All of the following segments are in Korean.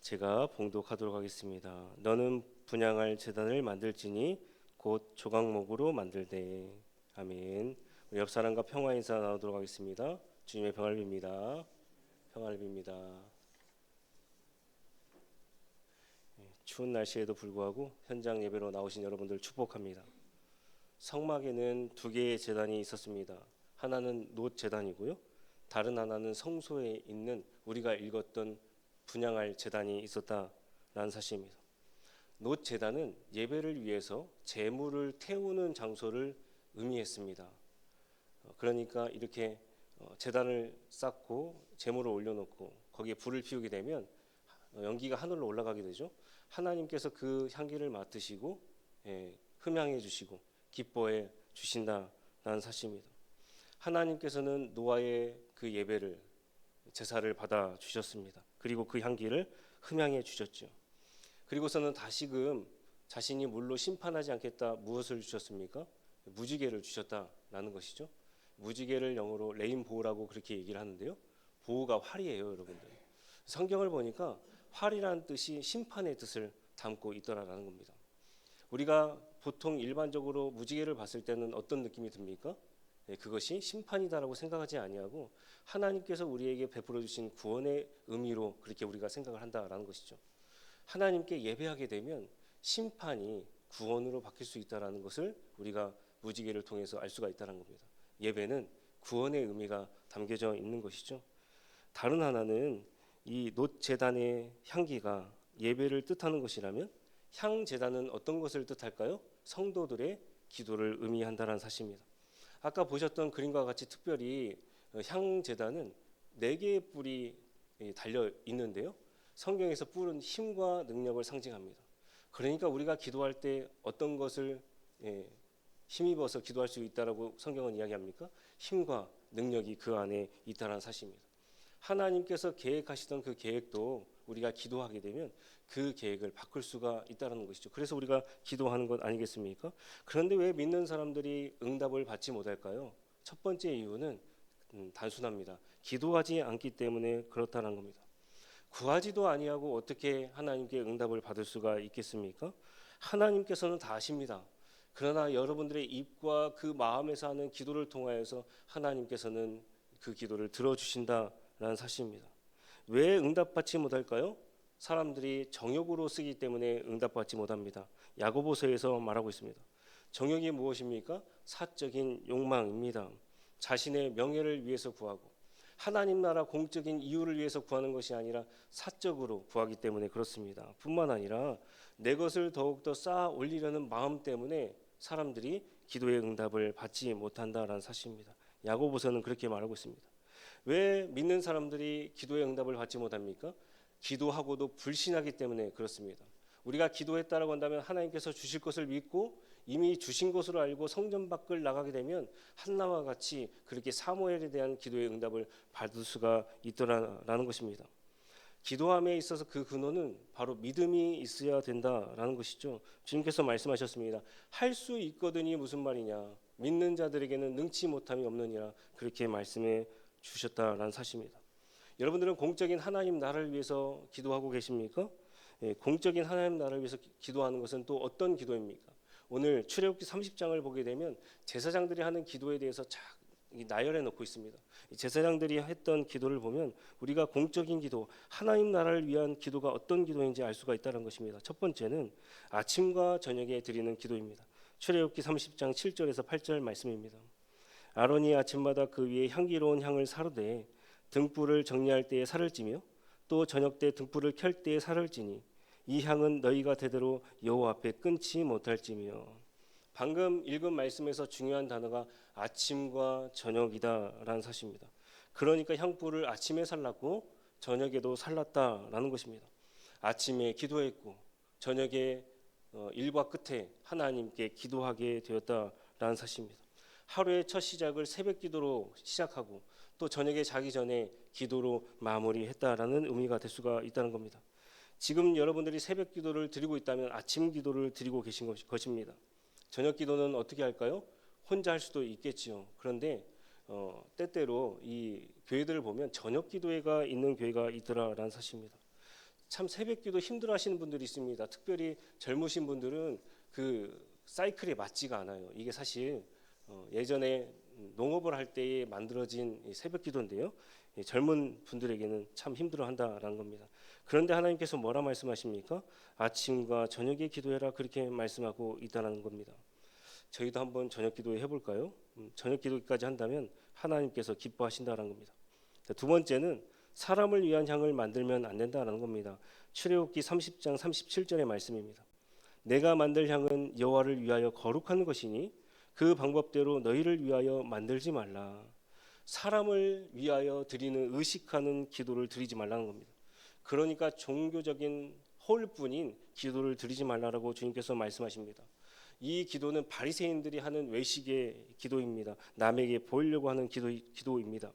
제가 봉독하도록 하겠습니다. 너는 분향할 제단을 만들지니 곧 조각목으로 만들되. 아멘. 우리 옆 사람과 평화 인사 나누도록 하겠습니다. 주님의 평화를 빕니다. 평화를 빕니다. 추운 날씨에도 불구하고 현장 예배로 나오신 여러분들 축복합니다. 성막에는 두 개의 제단이 있었습니다. 하나는 놋 제단이고요. 다른 하나는 성소에 있는 우리가 읽었던 분향할 제단이 있었다라는 사실입니다. 놋 제단은 예배를 위해서 제물을 태우는 장소를 의미했습니다. 그러니까 이렇게 제단을 쌓고 제물을 올려놓고 거기에 불을 피우게 되면 연기가 하늘로 올라가게 되죠. 하나님께서 그 향기를 맡으시고 흠향해 주시고 기뻐해 주신다라는 사실입니다. 하나님께서는 노아의 그 예배를 제사를 받아 주셨습니다. 그리고 그 향기를 흠향해 주셨죠. 그리고서는 다시금 자신이 물로 심판하지 않겠다 무엇을 주셨습니까? 무지개를 주셨다라는 것이죠. 무지개를 영어로 레인보우라고 그렇게 얘기를 하는데요. 보우가 활이에요, 여러분들. 성경을 보니까 활이라는 뜻이 심판의 뜻을 담고 있더라라는 겁니다. 우리가 보통 일반적으로 무지개를 봤을 때는 어떤 느낌이 듭니까? 그것이 심판이다라고 생각하지 아니하고 하나님께서 우리에게 베풀어 주신 구원의 의미로 그렇게 우리가 생각을 한다라는 것이죠. 하나님께 예배하게 되면 심판이 구원으로 바뀔 수 있다라는 것을 우리가 무지개를 통해서 알 수가 있다는 겁니다. 예배는 구원의 의미가 담겨져 있는 것이죠. 다른 하나는 이 놋 제단의 향기가 예배를 뜻하는 것이라면 향 제단은 어떤 것을 뜻할까요? 성도들의 기도를 의미한다는 사실입니다. 아까 보셨던 그림과 같이 특별히 향 제단은 4개의 뿔이 달려 있는데요. 성경에서 뿔은 힘과 능력을 상징합니다. 그러니까 우리가 기도할 때 어떤 것을 힘입어서 기도할 수 있다라고 성경은 이야기합니까? 힘과 능력이 그 안에 있다는 사실입니다. 하나님께서 계획하시던 그 계획도 우리가 기도하게 되면 그 계획을 바꿀 수가 있다는 것이죠. 그래서 우리가 기도하는 것 아니겠습니까? 그런데 왜 믿는 사람들이 응답을 받지 못할까요? 첫 번째 이유는 단순합니다. 기도하지 않기 때문에 그렇다는 겁니다. 구하지도 아니하고 어떻게 하나님께 응답을 받을 수가 있겠습니까? 하나님께서는 다 아십니다. 그러나 여러분들의 입과 그 마음에서 하는 기도를 통하여서 하나님께서는 그 기도를 들어주신다라는 사실입니다. 왜 응답받지 못할까요? 사람들이 정욕으로 쓰기 때문에 응답받지 못합니다. 야고보서에서 말하고 있습니다. 정욕이 무엇입니까? 사적인 욕망입니다. 자신의 명예를 위해서 구하고 하나님 나라 공적인 이유를 위해서 구하는 것이 아니라 사적으로 구하기 때문에 그렇습니다. 뿐만 아니라 내 것을 더욱더 쌓아 올리려는 마음 때문에 사람들이 기도의 응답을 받지 못한다라는 사실입니다. 야고보서는 그렇게 말하고 있습니다. 왜 믿는 사람들이 기도의 응답을 받지 못합니까? 기도하고도 불신하기 때문에 그렇습니다. 우리가 기도했다라고 한다면 하나님께서 주실 것을 믿고 이미 주신 것으로 알고 성전 밖을 나가게 되면 한나와 같이 그렇게 사무엘에 대한 기도의 응답을 받을 수가 있더라라는 것입니다. 기도함에 있어서 그 근원은 바로 믿음이 있어야 된다라는 것이죠. 주님께서 말씀하셨습니다. 할 수 있거든이 무슨 말이냐? 믿는 자들에게는 능치 못함이 없느니라 그렇게 말씀해 주셨다라는 사실입니다. 여러분들은 공적인 하나님 나라를 위해서 기도하고 계십니까? 공적인 하나님 나라를 위해서 기도하는 것은 또 어떤 기도입니까? 오늘 출애굽기 30장을 보게 되면 제사장들이 하는 기도에 대해서 나열해 놓고 있습니다. 제사장들이 했던 기도를 보면 우리가 공적인 기도, 하나님 나라를 위한 기도가 어떤 기도인지 알 수가 있다는 것입니다. 첫 번째는 아침과 저녁에 드리는 기도입니다. 출애굽기 30장 7절에서 8절 말씀입니다. 아론이 아침마다 그 위에 향기로운 향을 사르되 등불을 정리할 때에 살을 찌며 또 저녁 때 등불을 켤 때에 살을 찌니 이 향은 너희가 대대로 여호와 앞에 끊지 못할지며. 방금 읽은 말씀에서 중요한 단어가 아침과 저녁이다라는 사실입니다. 그러니까 향불을 아침에 살랐고 저녁에도 살랐다라는 것입니다. 아침에 기도했고 저녁에 일과 끝에 하나님께 기도하게 되었다라는 사실입니다. 하루의 첫 시작을 새벽 기도로 시작하고 또 저녁에 자기 전에 기도로 마무리했다라는 의미가 될 수가 있다는 겁니다. 지금 여러분들이 새벽 기도를 드리고 있다면 아침 기도를 드리고 계신 것입니다. 저녁 기도는 어떻게 할까요? 혼자 할 수도 있겠지요. 그런데 때때로 이 교회들을 보면 저녁 기도회가 있는 교회가 있더라라는 사실입니다. 참 새벽기도 힘들어하시는 분들이 있습니다. 특별히 젊으신 분들은 그 사이클에 맞지가 않아요. 이게 사실 예전에 농업을 할 때에 만들어진 새벽기도인데요. 젊은 분들에게는 참 힘들어한다라는 겁니다. 그런데 하나님께서 뭐라 말씀하십니까? 아침과 저녁에 기도해라 그렇게 말씀하고 있다는 겁니다. 저희도 한번 저녁 기도해 볼까요? 저녁 기도까지 한다면 하나님께서 기뻐하신다는 겁니다. 두 번째는 사람을 위한 향을 만들면 안 된다는 겁니다. 출애굽기 30장 37절의 말씀입니다. 내가 만들 향은 여호와를 위하여 거룩한 것이니 그 방법대로 너희를 위하여 만들지 말라. 사람을 위하여 드리는 의식하는 기도를 드리지 말라는 겁니다. 그러니까 종교적인 허울뿐인 기도를 드리지 말라라고 주님께서 말씀하십니다. 이 기도는 바리새인들이 하는 외식의 기도입니다. 남에게 보이려고 하는 기도입니다.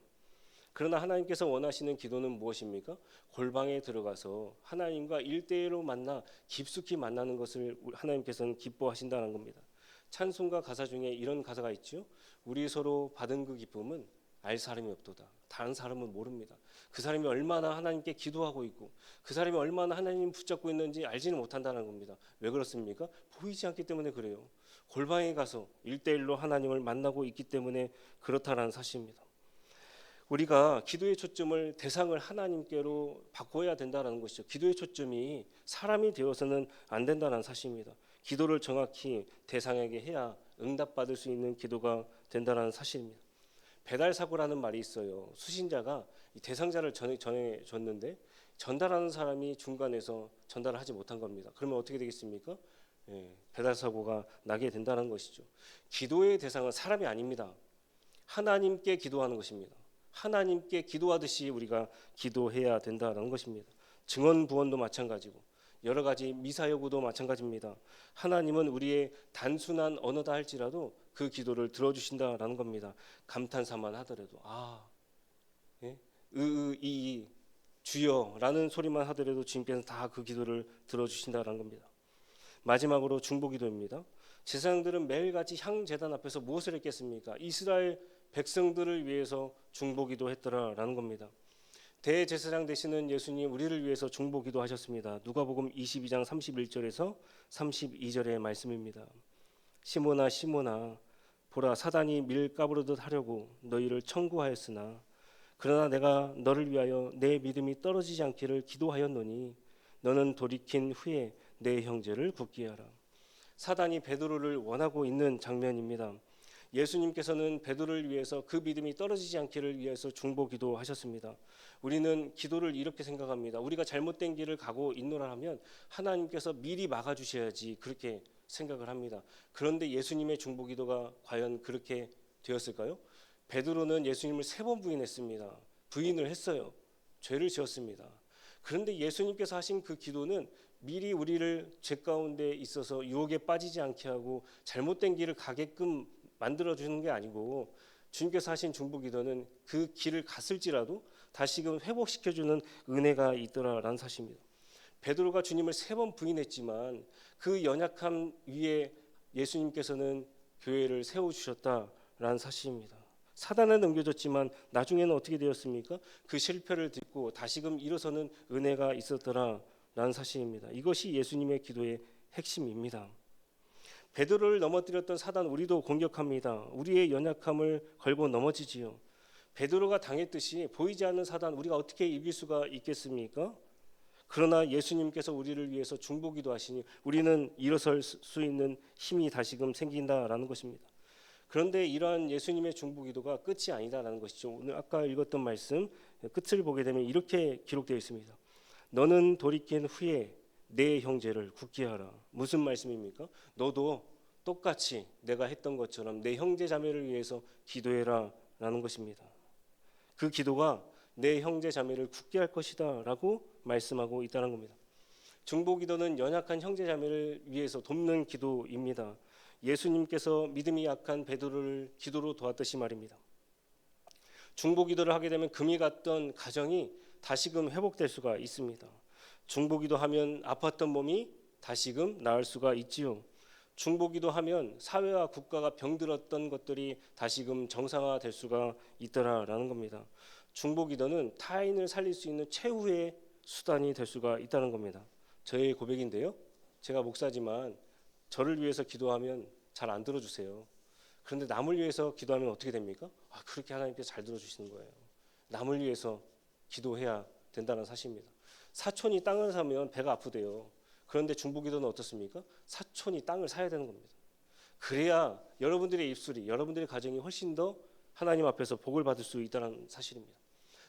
그러나 하나님께서 원하시는 기도는 무엇입니까? 골방에 들어가서 하나님과 1대1로 만나 깊숙이 만나는 것을 하나님께서는 기뻐하신다는 겁니다. 찬송가 가사 중에 이런 가사가 있죠. 우리 서로 받은 그 기쁨은 알 사람이 없도다. 다른 사람은 모릅니다. 그 사람이 얼마나 하나님께 기도하고 있고 그 사람이 얼마나 하나님 붙잡고 있는지 알지는 못한다는 겁니다. 왜 그렇습니까? 보이지 않기 때문에 그래요. 골방에 가서 1대1로 하나님을 만나고 있기 때문에 그렇다는 사실입니다. 우리가 기도의 초점을 대상을 하나님께로 바꿔야 된다는 것이죠. 기도의 초점이 사람이 되어서는 안 된다는 사실입니다. 기도를 정확히 대상에게 해야 응답받을 수 있는 기도가 된다는 사실입니다. 배달 사고라는 말이 있어요. 수신자가 이 대상자를 전해줬는데 전달하는 사람이 중간에서 전달을 하지 못한 겁니다. 그러면 어떻게 되겠습니까? 배달 사고가 나게 된다는 것이죠. 기도의 대상은 사람이 아닙니다. 하나님께 기도하는 것입니다. 하나님께 기도하듯이 우리가 기도해야 된다는 것입니다. 증언 부원도 마찬가지고 여러 가지 미사여구도 마찬가지입니다. 하나님은 우리의 단순한 언어다 할지라도 그 기도를 들어주신다라는 겁니다. 감탄사만 하더라도 이 주여라는 소리만 하더라도 주님께서 다 그 기도를 들어주신다라는 겁니다. 마지막으로 중보기도입니다. 제사장들은 매일같이 향제단 앞에서 무엇을 했겠습니까? 이스라엘 백성들을 위해서 중보기도 했더라라는 겁니다. 대제사장 되시는 예수님 우리를 위해서 중보기도 하셨습니다. 누가복음 22장 31절에서 32절의 말씀입니다. 시몬아 시몬아 보라 사단이 밀 까부르듯 하려고 너희를 청구하였으나 그러나 내가 너를 위하여 내 믿음이 떨어지지 않기를 기도하였노니 너는 돌이킨 후에 내 형제를 굳게 하라. 사단이 베드로를 원하고 있는 장면입니다. 예수님께서는 베드로를 위해서 그 믿음이 떨어지지 않기를 위해서 중보기도 하셨습니다. 우리는 기도를 이렇게 생각합니다. 우리가 잘못된 길을 가고 있노라 하면 하나님께서 미리 막아주셔야지 그렇게 생각을 합니다. 그런데 예수님의 중보기도가 과연 그렇게 되었을까요? 베드로는 예수님을 3번 부인했습니다. 부인을 했어요. 죄를 지었습니다. 그런데 예수님께서 하신 그 기도는 미리 우리를 죄 가운데 있어서 유혹에 빠지지 않게 하고 잘못된 길을 가게끔 만들어주는 게 아니고 주님께서 하신 중보기도는 그 길을 갔을지라도 다시금 회복시켜주는 은혜가 있더라라는 사실입니다. 베드로가 주님을 3번 부인했지만 그 연약함 위에 예수님께서는 교회를 세워주셨다라는 사실입니다. 사단은 넘겨졌지만 나중에는 어떻게 되었습니까? 그 실패를 딛고 다시금 일어서는 은혜가 있었더라라는 사실입니다. 이것이 예수님의 기도의 핵심입니다. 베드로를 넘어뜨렸던 사단 우리도 공격합니다. 우리의 연약함을 걸고 넘어지지요. 베드로가 당했듯이 보이지 않는 사단 우리가 어떻게 이길 수가 있겠습니까? 그러나 예수님께서 우리를 위해서 중보기도 하시니 우리는 일어설 수 있는 힘이 다시금 생긴다라는 것입니다. 그런데 이러한 예수님의 중보기도가 끝이 아니다라는 것이죠. 오늘 아까 읽었던 말씀 끝을 보게 되면 이렇게 기록되어 있습니다. 너는 돌이킨 후에 내 형제를 굳게 하라. 무슨 말씀입니까? 너도 똑같이 내가 했던 것처럼 내 형제 자매를 위해서 기도해라 라는 것입니다. 그 기도가 내 형제 자매를 굳게 할 것이다 라고 말씀하고 있다는 겁니다. 중보기도는 연약한 형제 자매를 위해서 돕는 기도입니다. 예수님께서 믿음이 약한 베드로를 기도로 도왔듯이 말입니다. 중보기도를 하게 되면 금이 갔던 가정이 다시금 회복될 수가 있습니다. 중보기도 하면 아팠던 몸이 다시금 나을 수가 있지요. 중보기도 하면 사회와 국가가 병들었던 것들이 다시금 정상화될 수가 있더라라는 겁니다. 중보기도는 타인을 살릴 수 있는 최후의 수단이 될 수가 있다는 겁니다. 저의 고백인데요. 제가 목사지만 저를 위해서 기도하면 잘 안 들어주세요. 그런데 남을 위해서 기도하면 어떻게 됩니까? 그렇게 하나님께서 잘 들어주시는 거예요. 남을 위해서 기도해야 된다는 사실입니다. 사촌이 땅을 사면 배가 아프대요. 그런데 중보기도는 어떻습니까? 사촌이 땅을 사야 되는 겁니다. 그래야 여러분들의 입술이, 여러분들의 가정이 훨씬 더 하나님 앞에서 복을 받을 수 있다는 사실입니다.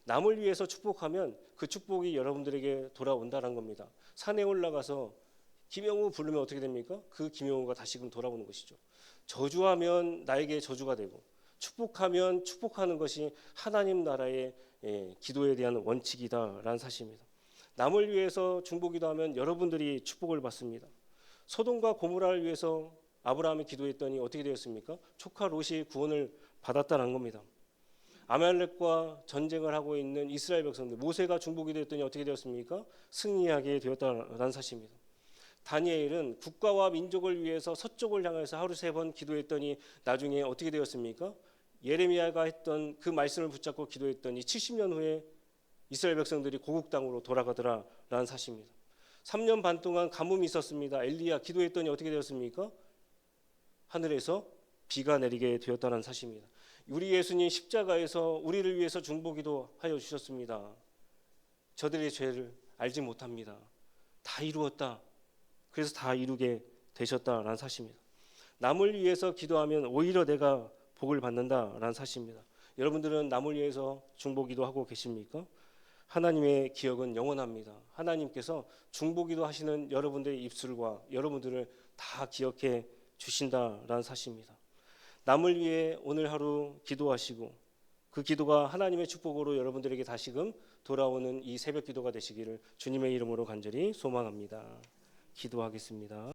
남을 위해서 축복하면 그 축복이 여러분들에게 돌아온다는 겁니다. 산에 올라가서 김영우 부르면 어떻게 됩니까? 그 김영우가 다시금 돌아오는 것이죠. 저주하면 나에게 저주가 되고 축복하면 축복하는 것이 하나님 나라의 기도에 대한 원칙이다라는 사실입니다. 남을 위해서 중보기도하면 여러분들이 축복을 받습니다. 소돔과 고모라를 위해서 아브라함이 기도했더니 어떻게 되었습니까? 조카 롯이 구원을 받았다는 겁니다. 아말렉과 전쟁을 하고 있는 이스라엘 백성들, 모세가 중보기도했더니 어떻게 되었습니까? 승리하게 되었다는 사실입니다. 다니엘은 국가와 민족을 위해서 서쪽을 향해서 하루 3번 기도했더니 나중에 어떻게 되었습니까? 예레미야가 했던 그 말씀을 붙잡고 기도했더니 70년 후에 이스라엘 백성들이 고국 땅으로 돌아가더라라는 사실입니다. 3년 반 동안 가뭄이 있었습니다. 엘리야 기도했더니 어떻게 되었습니까? 하늘에서 비가 내리게 되었다는 사실입니다. 우리 예수님 십자가에서 우리를 위해서 중보기도하여 주셨습니다. 저들의 죄를 알지 못합니다. 다 이루었다. 그래서 다 이루게 되셨다라는 사실입니다. 남을 위해서 기도하면 오히려 내가 복을 받는다라는 사실입니다. 여러분들은 남을 위해서 중보기도하고 계십니까? 하나님의 기억은 영원합니다. 하나님께서 중보기도 하시는 여러분들의 입술과 여러분들을 다 기억해 주신다라는 사실입니다. 남을 위해 오늘 하루 기도하시고 그 기도가 하나님의 축복으로 여러분들에게 다시금 돌아오는 이 새벽 기도가 되시기를 주님의 이름으로 간절히 소망합니다. 기도하겠습니다.